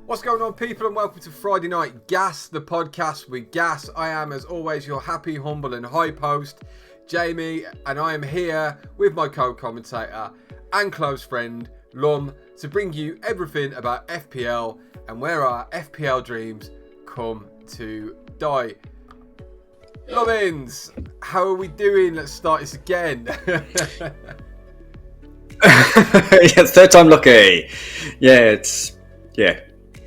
What's going on, people, and welcome to Friday Night Gas, the podcast with Gas. I am, as always, your happy, humble and hype host, Jamie, and I am here with my co-commentator and close friend, Lum, to bring you everything about FPL and where our FPL dreams come to die. Lummins, how are we doing? Let's start this again. Yeah, third time lucky.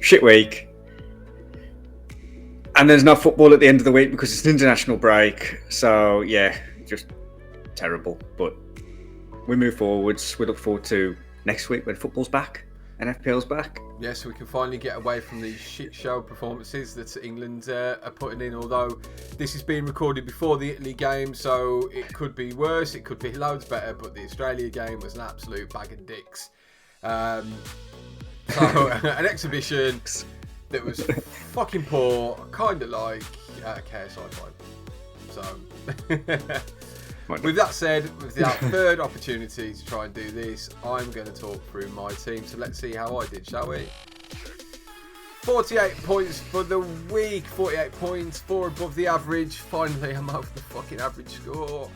Shit week. And there's no football at the end of the week because it's an international break. So yeah, just terrible. But we move forwards. We look forward to next week when football's back and FPL's back. Yeah, so we can finally get away from these shit show performances that England are putting in. Although this is being recorded before the Italy game, so it could be worse. It could be loads better. But the Australia game was an absolute bag of dicks. So an exhibition that was fucking poor, kind of like KSI 5. So, with that said, with our third opportunity to try and do this, I'm going to talk through my team. So let's see how I did, shall we? 48 points for the week, 48 points, 4 above the average. Finally, I'm over the fucking average score.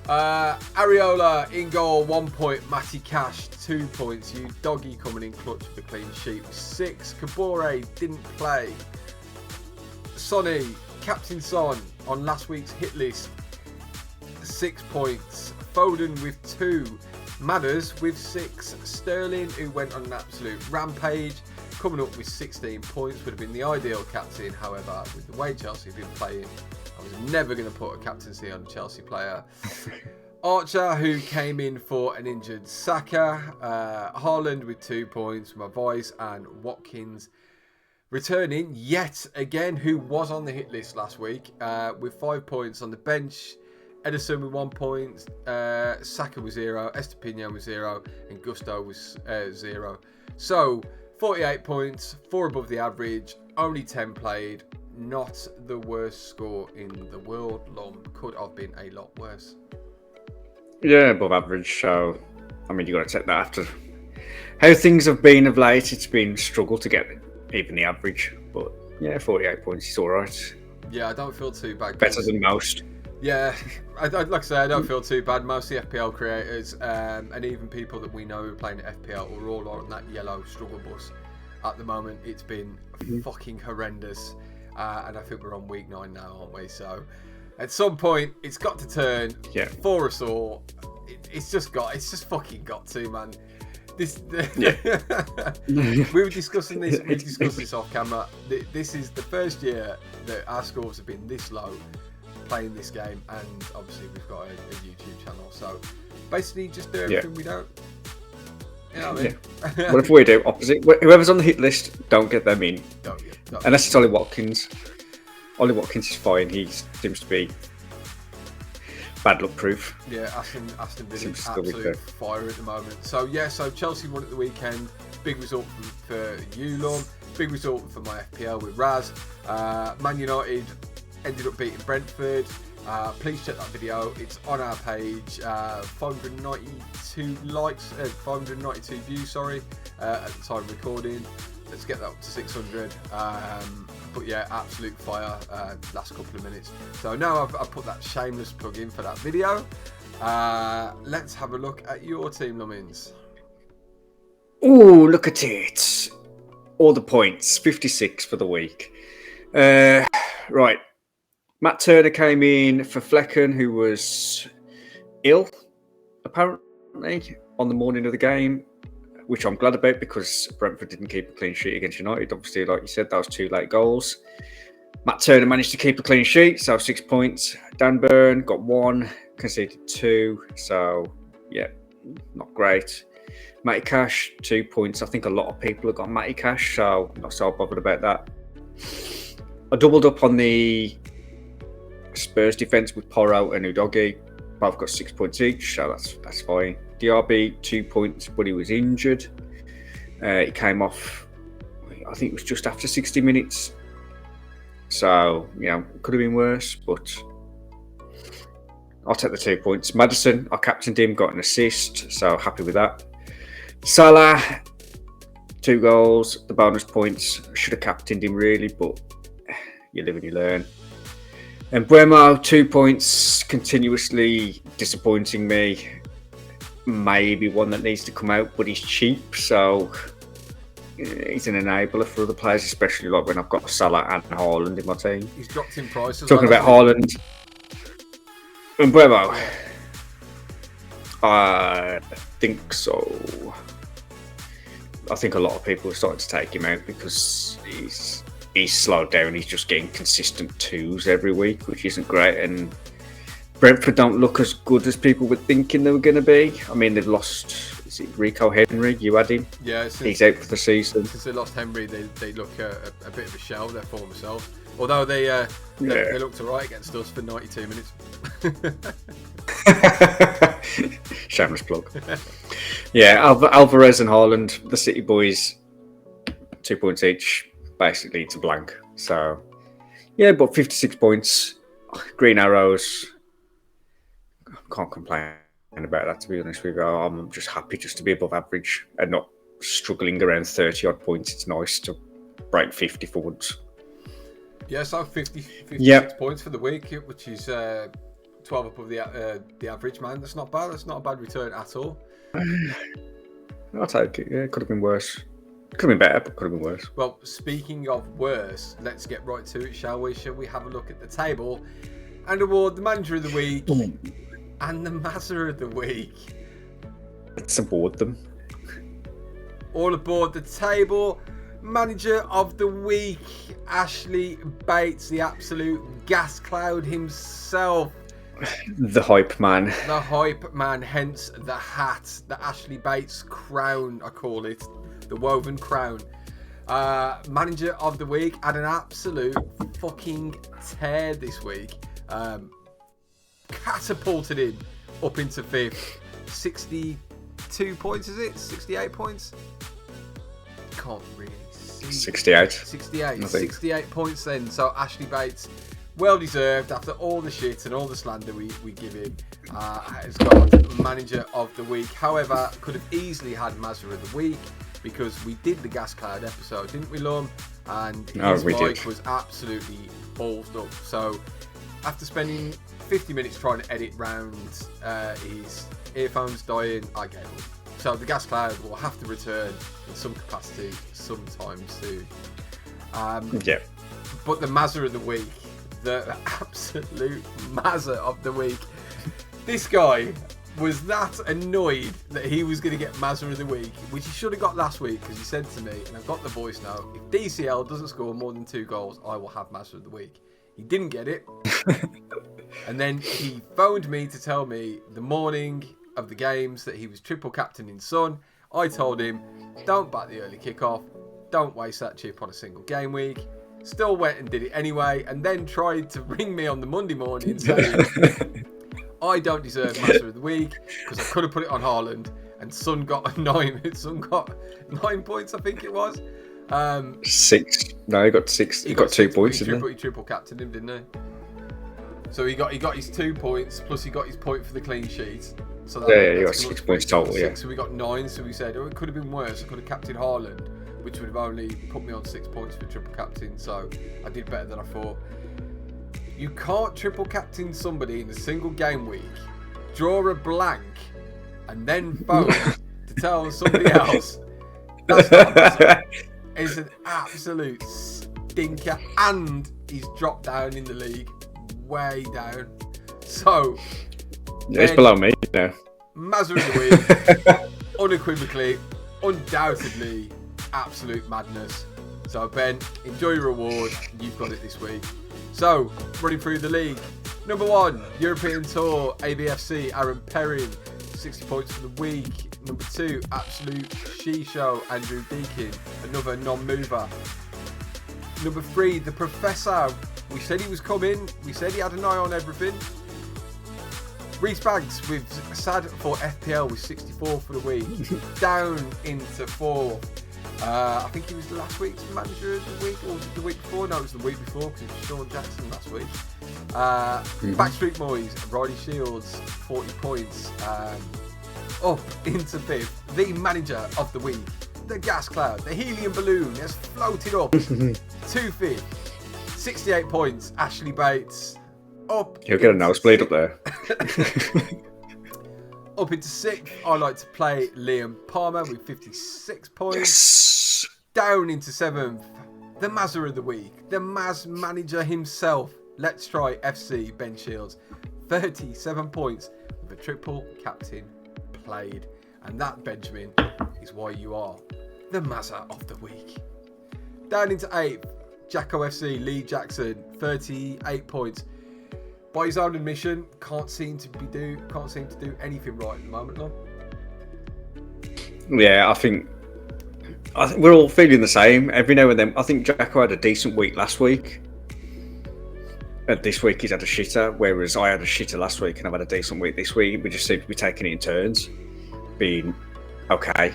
Areola in goal, 1 point. Matty Cash, 2 points. You doggy coming in clutch with a clean sheet, 6. Kabore didn't play. Sonny, Captain Son on last week's hit list, 6 points. Foden with 2. Madders with 6. Sterling, who went on an absolute rampage, coming up with 16 points, would have been the ideal captain. However, with the way Chelsea have been playing, I was never going to put a captaincy on a Chelsea player. Archer, who came in for an injured Saka. Haaland with 2 points, my voice, and Watkins returning yet again, who was on the hit list last week, with 5 points on the bench. Edison with 1 point, Saka with 0, Estepinian with 0, and Gusto was 0. So 48 points, 4 above the average, only 10 played. Not the worst score in the world. Lom, could have been a lot worse. Yeah, above average. So, I mean, you got to take that after how things have been of late. It's been a struggle to get even the average. But yeah, 48 points is all right. Yeah, I don't feel too bad. Better than most. Yeah, like I say, I don't feel too bad. Most of the FPL creators and even people that we know who are playing at FPL are all on that yellow struggle bus at the moment. It's been fucking horrendous. And I think we're on week 9 now, aren't we? So at some point, it's got to turn for us all. It's just fucking got to, man. We were discussing this. We discussed this off camera. This is the first year that our scores have been this low playing this game, and obviously we've got a YouTube channel. So basically, just do everything we don't. You know what I mean? Yeah. What if we do opposite? Whoever's on the hit list, don't get them in. Don't. Unless it's Ollie Watkins. Ollie Watkins is fine. He seems to be bad luck proof. Yeah, Aston Villa is absolute fire at the moment. So Chelsea won at the weekend. Big result for you, Lum. Big result for my FPL with Raz. Man United ended up beating Brentford. Please check that video. It's on our page. 592 likes, 592 views. Sorry, at the time of recording. Let's get that up to 600. But yeah, absolute fire last couple of minutes. So now I've put that shameless plug in for that video. Let's have a look at your team, Lummins. Ooh, look at it. All the points, 56 for the week. Right. Matt Turner came in for Flecken, who was ill, apparently, on the morning of the game, which I'm glad about because Brentford didn't keep a clean sheet against United. Obviously, like you said, that was 2 late goals. Matt Turner managed to keep a clean sheet, so 6 points. Dan Burn got 1, conceded 2, so yeah, not great. Matty Cash, 2 points. I think a lot of people have got Matty Cash, so I'm not so bothered about that. I doubled up on the Spurs defence with Porro and Udogie. Both got 6 points each, so that's fine. DRB 2 points, but he was injured. He came off, I think it was just after 60 minutes. So, could have been worse, but I'll take the 2 points. Maddison, I captained him, got an assist, so happy with that. Salah, 2 goals. The bonus points. Should have captained him really, but you live and you learn. And Bremo, 2 points, continuously disappointing me. Maybe one that needs to come out, but he's cheap, so he's an enabler for other players, especially like when I've got Salah and Haaland in my team. He's dropped in price. Talking about Haaland and Bremo, I think so. I think a lot of people are starting to take him out because he's slowed down. He's just getting consistent 2s every week, which isn't great. And Brentford don't look as good as people were thinking they were going to be. I mean, they've lost. Is it Rico Henry? You had him. Yeah, he's out for the season. Since they lost Henry, they look a bit of a shell. Their former selves. Although they looked alright against us for 92 minutes. Shameless plug. Yeah, Alvarez and Haaland, the City boys, 2 points each, basically it's a blank. So, yeah, but 56 points, green arrows. Can't complain about that, to be honest with you. I'm just happy just to be above average and not struggling around 30 odd points. It's nice to break 50 for once. Yeah, so 56 points for the week, which is 12 above the average, man. That's not bad. That's not a bad return at all. I'll take it. Yeah, it could have been worse. Could have been better, but could have been worse. Well, speaking of worse, let's get right to it, shall we? Shall we have a look at the table and award the manager of the week and the master of the week? Let's award them. All aboard the table. Manager of the week, Ashley Bates, the absolute gas cloud himself. The hype man. The hype man, hence the hat, the Ashley Bates crown, I call it. The woven crown. Manager of the week had an absolute fucking tear this week. Catapulted him up into 5th. 62 points, is it? 68 points? Can't really see. 68. 68 points then. So Ashley Bates, well deserved after all the shit and all the slander we give him, has got manager of the week. However, could have easily had master of the week because we did the gas cloud episode, didn't we, Lum? And his mic was absolutely ballsed up. So after spending 50 minutes trying to edit round his earphones dying, I gave up. So the gas cloud will have to return in some capacity sometime soon. Yeah. But the Mazza of the week, the absolute Mazza of the week, this guy was that annoyed that he was going to get Mazza of the week, which he should have got last week because he said to me, and I've got the voice now, if DCL doesn't score more than 2 goals, I will have Mazza of the week. He didn't get it. And then he phoned me to tell me the morning of the games that he was triple captain in Son. I told him, don't back the early kickoff, don't waste that chip on a single game week. Still went and did it anyway, and then tried to ring me on the Monday morning saying I don't deserve master of the week because I could have put it on Haaland, and Son got 9 points, I think it was. 6. No, he got 6. He got 2 points. He triple captained him, didn't he? So he got his 2 points plus he got his point for the clean sheet. So that, he got 6 points total. Yeah. So we got 9. So we said, it could have been worse. I could have captained Haaland, which would have only put me on 6 points for triple captain. So I did better than I thought. You can't triple captain somebody in a single game week, draw a blank, and then phone to tell somebody else. That's not it's an absolute stinker, and he's dropped down in the league, way down. So it's below me now. Mazza of the week, unequivocally, undoubtedly, absolute madness. So Ben, enjoy your reward. You've got it this week. So running through the league, number 1, European Tour, ABFC, Aaron Perrin, 60 points for the week. Number 2, Absolute She-Show, Andrew Deakin, another non-mover. Number 3, The Professor. We said he was coming. We said he had an eye on everything. Reece Banks with sad for FPL with 64 for the week. Down into 4th. I think he was last week's manager of the week, or was it the week before? No, it was the week before because it was Sean Jackson last week. Backstreet Boys, Riley Shields, 40 points. Up into 5th, the manager of the week, the gas cloud, the helium balloon has floated up to fifth. 68 points. Ashley Bates up. He'll get a nosebleed up there. Up into sixth, I like to play Liam Palmer with 56 points. Yes. Down into seventh, the Mazza of the week, the Maz manager himself. Let's try FC Ben Shields, 37 points with a triple captain played. And that, Benjamin, is why you are the Mazza of the week. Down into eighth, Jacko FC, Lee Jackson, 38 points. By his own admission, can't seem to do anything right at the moment, no? Yeah, I think we're all feeling the same. Every now and then, I think Jacko had a decent week last week. And this week he's had a shitter, whereas I had a shitter last week and I've had a decent week this week. We just seem to be taking it in turns. Being okay,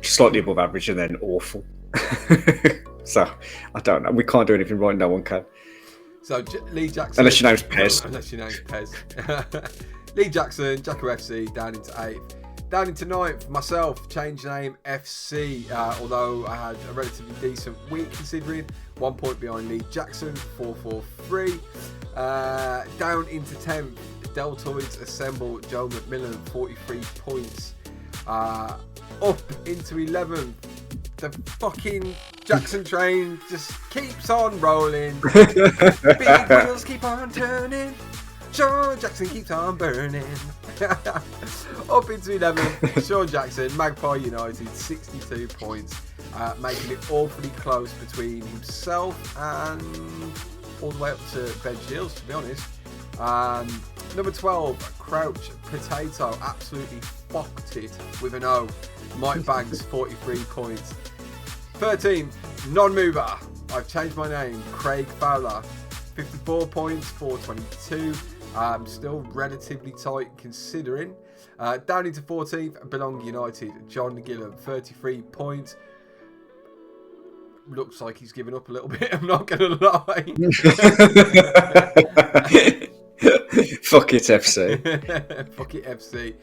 slightly above average and then awful. So, I don't know. We can't do anything right, no one can. So Lee Jackson, unless your name's Pez. Lee Jackson, Jacko FC, down into eighth. Down into ninth, myself, change name FC. Although I had a relatively decent week considering, 1 point behind Lee Jackson, 443. Down into 10th, Deltoids Assemble, Joe McMillan, 43 points. Up into 11th, the fucking Jackson train just keeps on rolling. Big wheels keep on turning. Sean Jackson keeps on burning. Up into 11th, Sean Jackson, Magpie United, 62 points. Making it awfully close between himself and all the way up to Ben Shields, to be honest. Number 12, Crouch Potato, absolutely fucked it with an O. Mike Banks, 43 points. 13th, non-mover. I've changed my name. Craig Fowler, 54 points, 422. Still relatively tight considering. Down into 14th, Belong United. John Gillam, 33 points. Looks like he's given up a little bit, I'm not going to lie. Fuck it, FC. Fuck it, FC.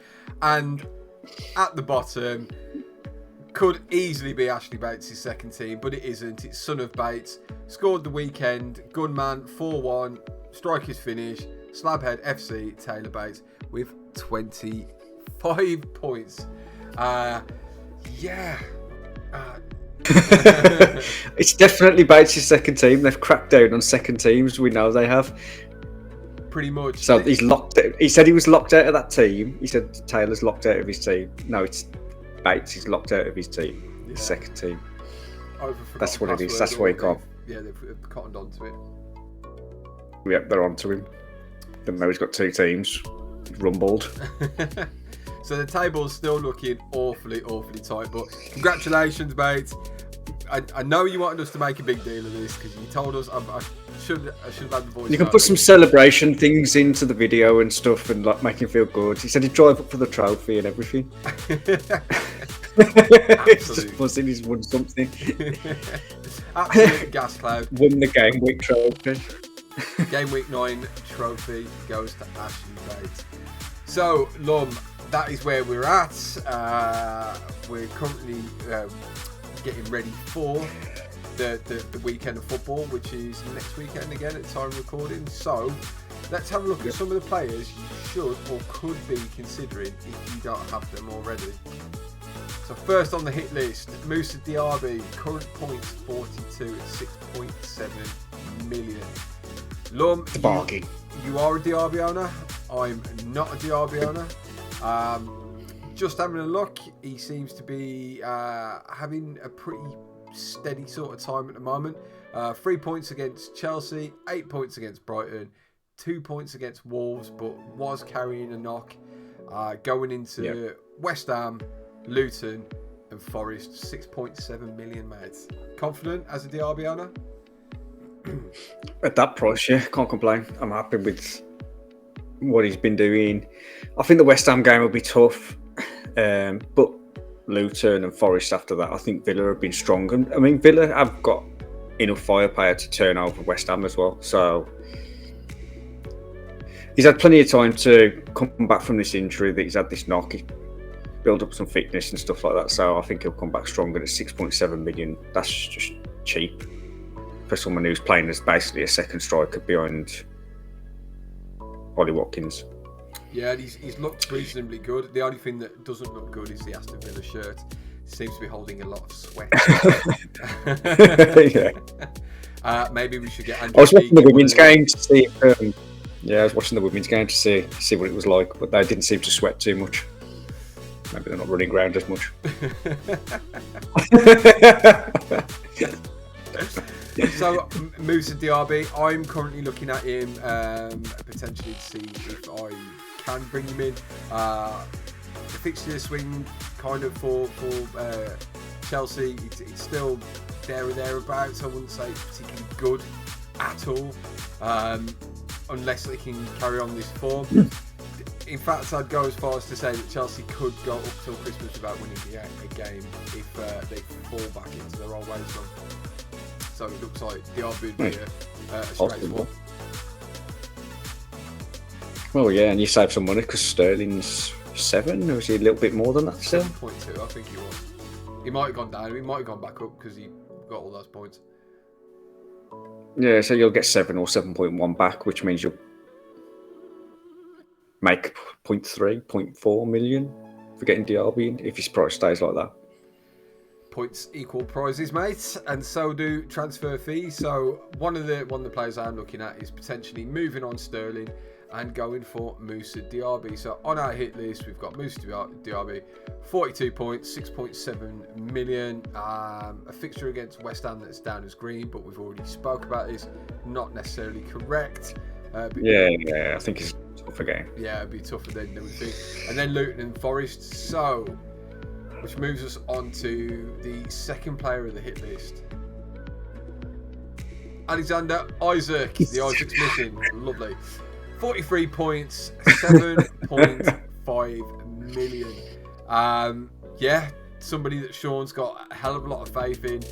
And at the bottom, could easily be Ashley Bates' second team, but it isn't. It's Son of Bates. Scored the weekend. Gunman, 4-1. Strikers finish. Slabhead FC, Taylor Bates with 25 points. It's definitely Bates' second team. They've cracked down on second teams. We know they have. Pretty much. So he's locked. He said he was locked out of that team. He said Taylor's locked out of his team. No, it's Bates. He's locked out of his team. His second team. That's what it is. That's why he can't. Yeah, they've cottoned onto it. Yep, they're onto him. Even though he's got two teams, he's rumbled. So the table's still looking awfully tight. But congratulations, Bates. I know you wanted us to make a big deal of this because you told us. I should have had the voice. You can put some celebration things into the video and stuff and like make him feel good. He said he'd drive up for the trophy and everything. It's just buzzing. He's won something. Absolute gas cloud. Won the game week trophy. Game week 9 trophy goes to Ashley Bates. So, Lum, that is where we're at. We're currently getting ready for the weekend of football, which is next weekend again at time recording. So, let's have a look at some of the players you should or could be considering if you don't have them already. So first on the hit list, Moussa Diaby, current points 42 at 6.7 million. Lum, you are a Diaby owner. I'm not a Diaby owner. Just having a look, he seems to be having a pretty steady sort of time at the moment. 3 points against Chelsea, 8 points against Brighton, 2 points against Wolves, but was carrying a knock. Going into West Ham, Luton and Forest, 6.7 million, mates. Confident as a Diaby owner? At that price, yeah, can't complain. I'm happy with what he's been doing. I think the West Ham game will be tough, but Luton and Forest after that, I think Villa have been strong. And I mean, Villa have got enough firepower to turn over West Ham as well. So he's had plenty of time to come back from this injury that he's had, this knock. build up some fitness and stuff like that. So I think he'll come back stronger at 6.7 million. That's just cheap for someone who's playing as basically a second striker behind Ollie Watkins. Yeah, and he's looked reasonably good. The only thing that doesn't look good is the Aston Villa shirt. He seems to be holding a lot of sweat. Yeah. Maybe we should get Andrew. I was watching the women's game to see. I was watching the women's game to see what it was like, but they didn't seem to sweat too much. Maybe they're not running around as much. So, Moussa Diaby, I'm currently looking at him potentially to see if I can bring him in. The fixture swing kind of for Chelsea, it's still there or thereabouts. I wouldn't say particularly good at all, unless they can carry on this form. In fact, I'd go as far as to say that Chelsea could go up till Christmas without winning a game if they fall back into their old ways. So it looks like Diaby would be a straight one. Well, yeah, and you save some money because Sterling's 7, or is he a little bit more than that still? 7.2, I think he was. He might have gone down, he might have gone back up because he got all those points. Yeah, so you'll get 7 or 7.1 back, which means you'll make 0.3, 0.4 million for getting Diaby in if his price stays like that. Points equal prizes, mate, and so do transfer fees. So one of the players I'm looking at is potentially moving on Sterling and going for Moussa Diaby. So on our hit list, we've got Moussa Diaby, 42 points, 6.7 million. A fixture against West Ham that's down as green, but we've already spoke about this. Not necessarily correct. I think it's a tougher game. Yeah, it'd be tougher than we think. And then Luton and Forest. So, which moves us on to the second player of the hit list. Alexander Isak, the Isaac's missing. Lovely. 43 points, 7.5 million. Somebody that Sean's got a hell of a lot of faith in.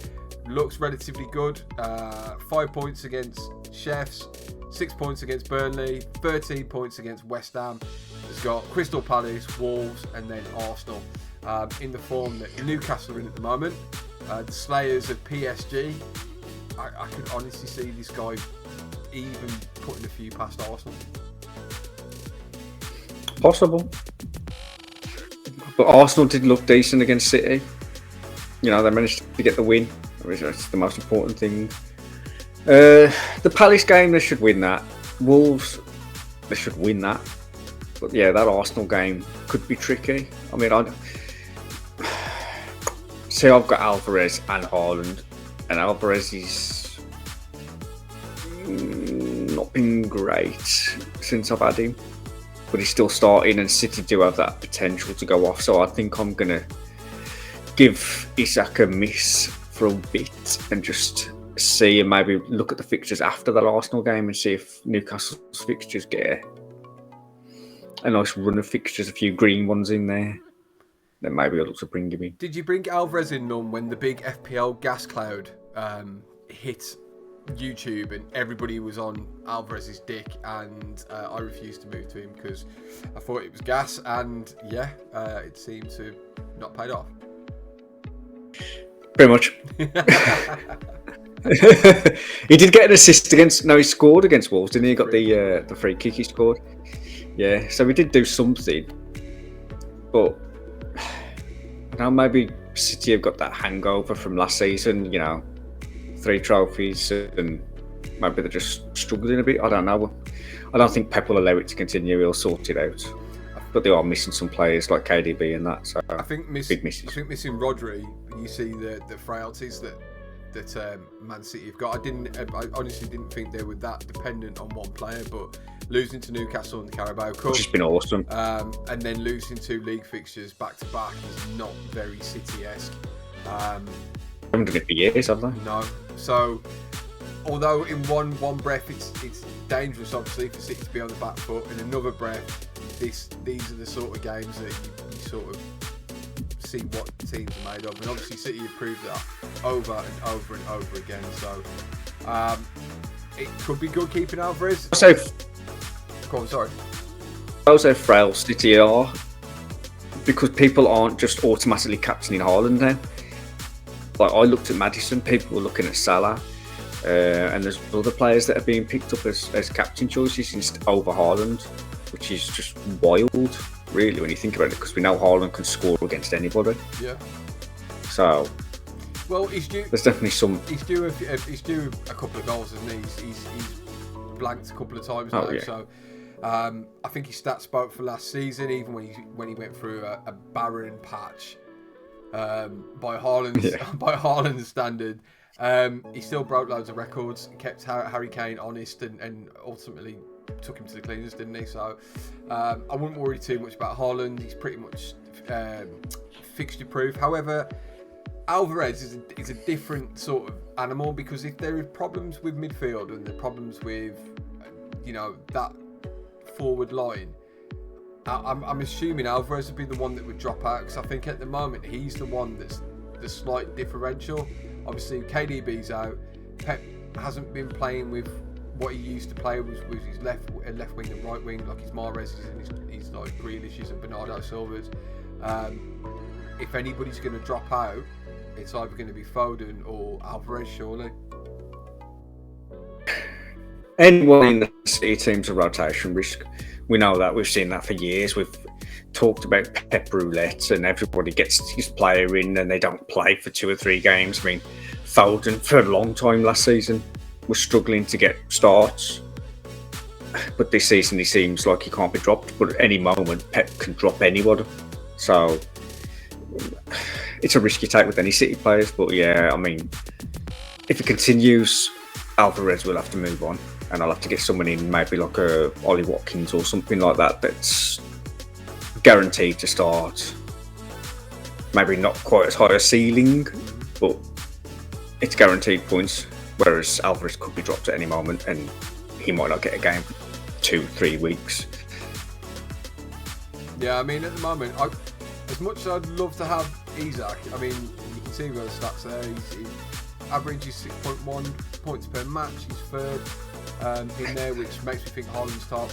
Looks relatively good. 5 points against Chefs, 6 points against Burnley, 13 points against West Ham. Has got Crystal Palace, Wolves, and then Arsenal. In the form that Newcastle are in at the moment. The Slayers of PSG. I could honestly see this guy even putting a few past Arsenal. Possible. But Arsenal did look decent against City. You know, they managed to get the win. That's the most important thing. The Palace game, they should win that. Wolves, they should win that. But yeah, that Arsenal game could be tricky. I mean, I've got Alvarez and Haaland, and Alvarez is not been great since I've had him, but he's still starting, and City do have that potential to go off. So I think I'm gonna give Isak a miss for a bit and just see, and maybe look at the fixtures after that Arsenal game and see if Newcastle's fixtures get a nice run of fixtures, a few green ones in there. Then maybe I'll look to bring him in. Did you bring Alvarez in, Num, when the big FPL gas cloud hit YouTube and everybody was on Alvarez's dick, and I refused to move to him because I thought it was gas, and it seemed to not paid off. Pretty much. He did get an assist against. No, he scored against Wolves, didn't he? He got the free kick he scored. Yeah, so we did do something, but now maybe City have got that hangover from last season. 3 trophies, and maybe they're just struggling a bit. I don't know. I don't think Pep will allow it to continue. He'll sort it out. But they are missing some players like KDB and that. So I think big misses. I think missing Rodri, you see the frailties that Man City have got. I honestly didn't think they were that dependent on one player, but losing to Newcastle in the Carabao Cup, which has been awesome, and then losing 2 league fixtures back to back is not very City-esque. Haven't done it for years, have they? No. So, although in one breath it's dangerous, obviously, for City to be on the back foot, in another breath, these are the sort of games that you sort of see what teams are made of, and obviously City have proved that over and over and over again. So it could be good keeping Alvarez. Also, go on, sorry. Also frail City are, because people aren't just automatically captaining Haaland now. Like, I looked at Maddison, people were looking at Salah, and there's other players that are being picked up as captain choices over Haaland, which is just wild, really, when you think about it, because we know Haaland can score against anybody. Yeah. So, well, he's due. There's definitely some. He's due a couple of goals, isn't he? He's blanked a couple of times now. Yeah. So, I think his stats spoke for last season, even when he went through a barren patch. By Haaland's standard, he still broke loads of records, kept Harry Kane honest, and ultimately took him to the cleaners, didn't he? So I wouldn't worry too much about Haaland. He's pretty much fixture proof. However, Alvarez is a different sort of animal, because if there are problems with midfield and there are problems with that forward line, I'm assuming Alvarez would be the one that would drop out, because I think at the moment he's the one that's the slight differential. Obviously, KDB's out. Pep hasn't been playing with what he used to play with his left wing and right wing, like his Mahrez and his like Grealish's and Bernardo Silva's. If anybody's going to drop out, it's either going to be Foden or Alvarez, surely. Anyone in the City team's a rotation risk. We know that. We've seen that for years. We've talked about Pep Roulette, and everybody gets his player in and they don't play for 2 or 3 games. I mean, Foden, for a long time last season, was struggling to get starts. But this season, he seems like he can't be dropped. But at any moment, Pep can drop anybody. So, it's a risk you take with any City players. But yeah, I mean, if it continues, Alvarez will have to move on. And I'll have to get someone in, maybe like a Ollie Watkins or something like that, that's guaranteed to start. Maybe not quite as high a ceiling, but it's guaranteed points. Whereas Alvarez could be dropped at any moment, and he might not get a game for 2-3 weeks. Yeah, I mean, at the moment, as much as I'd love to have Isak, I mean, you can see those stats there. He averages 6.1 points per match. He's third. In there, which makes me think Haaland's top,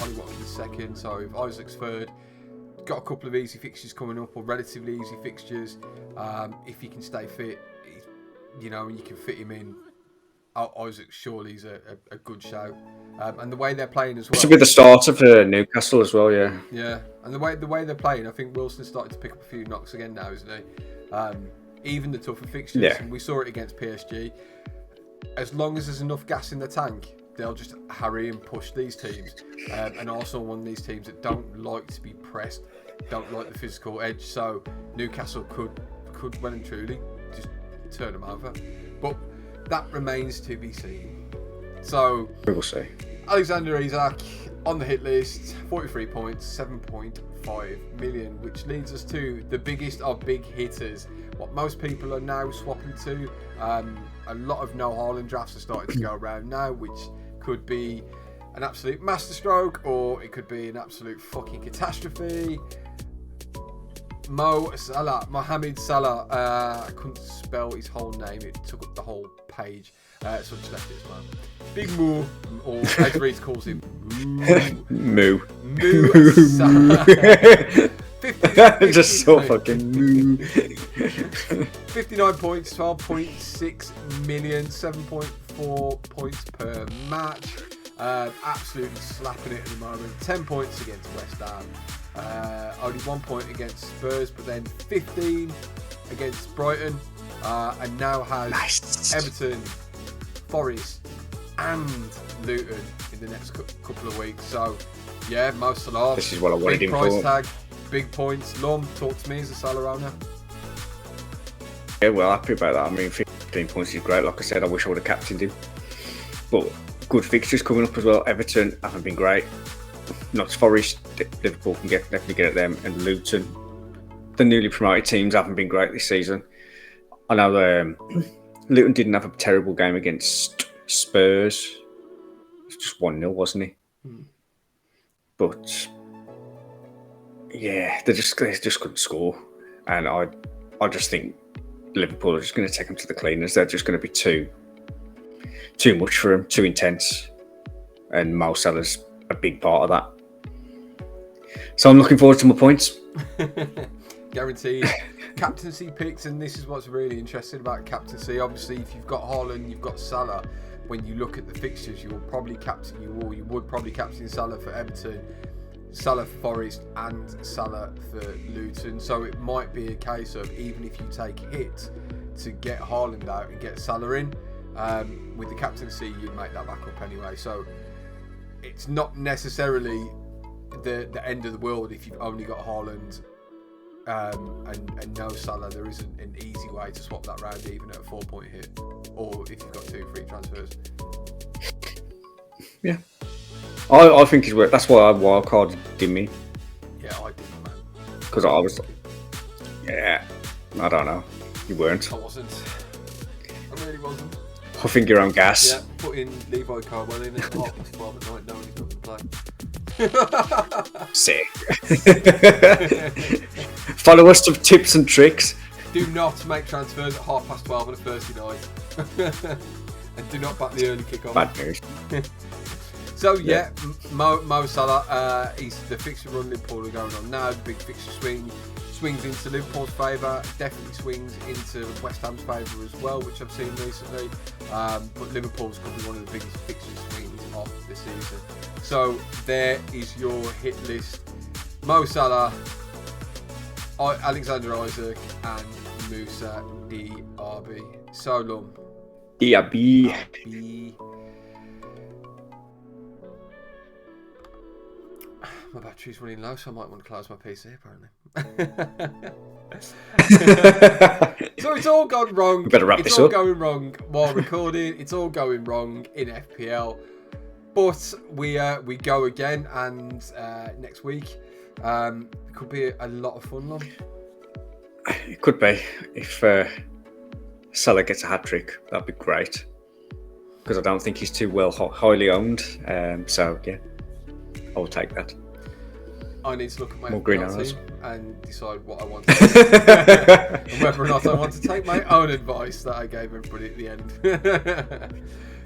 Ollie Watkins second. So if Isaac's third, got a couple of easy fixtures coming up, or relatively easy fixtures. If he can stay fit, and you can fit him in. Isaac surely is a good shout, and the way they're playing as well. This will be the starter for Newcastle as well, yeah. Yeah, and the way they're playing, I think Wilson's starting to pick up a few knocks again now, isn't he? Even the tougher fixtures, and we saw it against PSG. As long as there's enough gas in the tank, they'll just harry and push these teams. And also one of these teams that don't like to be pressed, don't like the physical edge. So Newcastle could well and truly just turn them over. But that remains to be seen. So we will see. Alexander Isak on the hit list, 43 points, 7.5 million, which leads us to the biggest of big hitters. What most people are now swapping to. A lot of no Haaland drafts are starting to go around now, which could be an absolute masterstroke, or it could be an absolute fucking catastrophe. Mohamed Salah. I couldn't spell his whole name. It took up the whole page. So I just left it as well. Big Moo, or as Reed calls him, Moo. Salah. 50, just so fucking moo. 59 points, 12.6 million, 7.4 points per match. Absolutely slapping it at the moment. 10 points against West Ham. Only 1 point against Spurs, but then 15 against Brighton. And now has Everton, Forest, and Luton in the next couple of weeks. So, yeah, Mo Salah. This is what I wanted him price for. Tag, big points. Lom, talk to me as a Salah owner. Yeah, well, happy about that. I mean, 15 points is great. Like I said, I wish I would have captained him. But good fixtures coming up as well. Everton haven't been great. Notts Forest, Liverpool can definitely get at them. And Luton, the newly promoted teams, haven't been great this season. I know Luton didn't have a terrible game against Spurs. It was just 1-0, wasn't he? But yeah, they just couldn't score. And I just think Liverpool are just going to take them to the cleaners. They're just going to be too much for them, too intense. And Mo Salah's a big part of that. So I'm looking forward to my points. Guaranteed. Captaincy picks, and this is what's really interesting about captaincy. Obviously, if you've got Haaland, you've got Salah. When you look at the fixtures, you would probably captain Salah for Everton, Salah for Forest, and Salah for Luton. So it might be a case of, even if you take a hit to get Haaland out and get Salah in, with the captaincy, you'd make that back up anyway. So it's not necessarily the end of the world if you've only got Haaland and no Salah. There isn't an easy way to swap that round, even at a 4-point hit, or if you've got 2 free transfers. Yeah, I think he's worth. That's why I wildcarded Dimmy. Yeah, I didn't, man. Because I was, yeah, I don't know. You weren't. I wasn't. I really wasn't. I think you're on gas. Yeah, put in Levi Carwell in at 12 at night, knowing he's not going to play. Sick. Follow us for tips and tricks. Do not make transfers at 12:30 on a Thursday night. And do not back the early kick-off. Bad news. So yeah, Mo Salah, the fixture run Liverpool are going on now. The big fixture swings into Liverpool's favour, definitely swings into West Ham's favour as well, which I've seen recently. But Liverpool's could be one of the biggest fixture swings of the season. So there is your hit list: Mo Salah, Alexander Isak, and Musa Diaby. So long. Diaby. My battery's running low, so I might want to close my PC, apparently. So it's all gone wrong. We better wrap this up. It's all up. going wrong while recording. It's all going wrong in FPL. But we go again, and next week it could be a lot of fun, Lon. It could be. If Salah gets a hat-trick, that'd be great. Because I don't think he's too highly owned. So, yeah, I will take that. I need to look at my More green FPL arrows. team and decide what I want to do. And whether or not I want to take my own advice that I gave everybody at the end.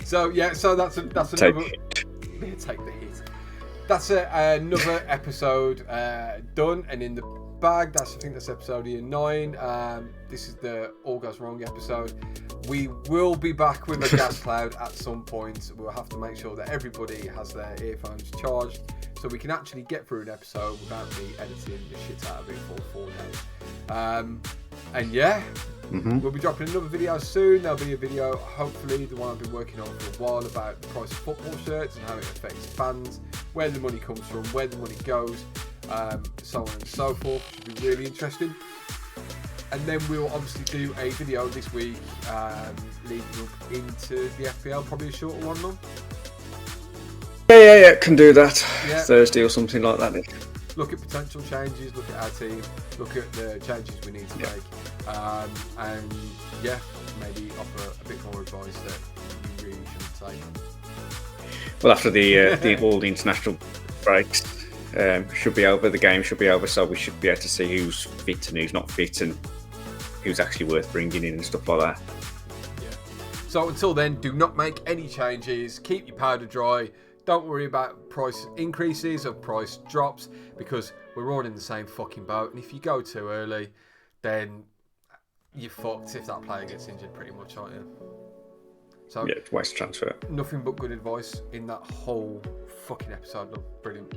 So that's another... Take the hit. That's another episode done and in the bag. I think that's Episodia 9. This is the All Goes Wrong episode. We will be back with a gas cloud at some point. We'll have to make sure that everybody has their earphones charged, so we can actually get through an episode without me editing the shit out of it for 4 days. And yeah, we'll be dropping another video soon. There'll be a video, hopefully the one I've been working on for a while, about the price of football shirts and how it affects fans, where the money comes from, where the money goes, so on and so forth. Should be really interesting. And then we'll obviously do a video this week leading up into the FPL, probably a shorter one, Mum. Yeah, can do that. Yeah. Thursday or something like that. Look at potential changes, look at our team, look at the changes we need to make, and yeah, maybe offer a bit more advice that you really shouldn't take. Well, after all the international breaks should be over, the game should be over, so we should be able to see who's fit and who's not fit and who's actually worth bringing in and stuff like that. Yeah. So until then, do not make any changes. Keep your powder dry. Don't worry about price increases or price drops, because we're all in the same fucking boat. And if you go too early, then you're fucked if that player gets injured, pretty much, aren't you? So yeah, it's waste transfer. Nothing but good advice in that whole fucking episode. Look, brilliant.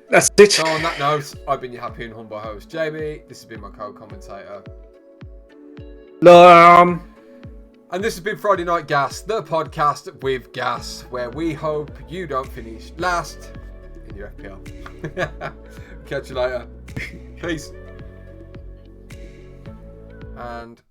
That's it. So on that note, I've been your happy and humble host, Jamie. This has been my co-commentator, and this has been Friday Night Gas, the podcast with gas, where we hope you don't finish last in your FPL. Catch you later. Peace. And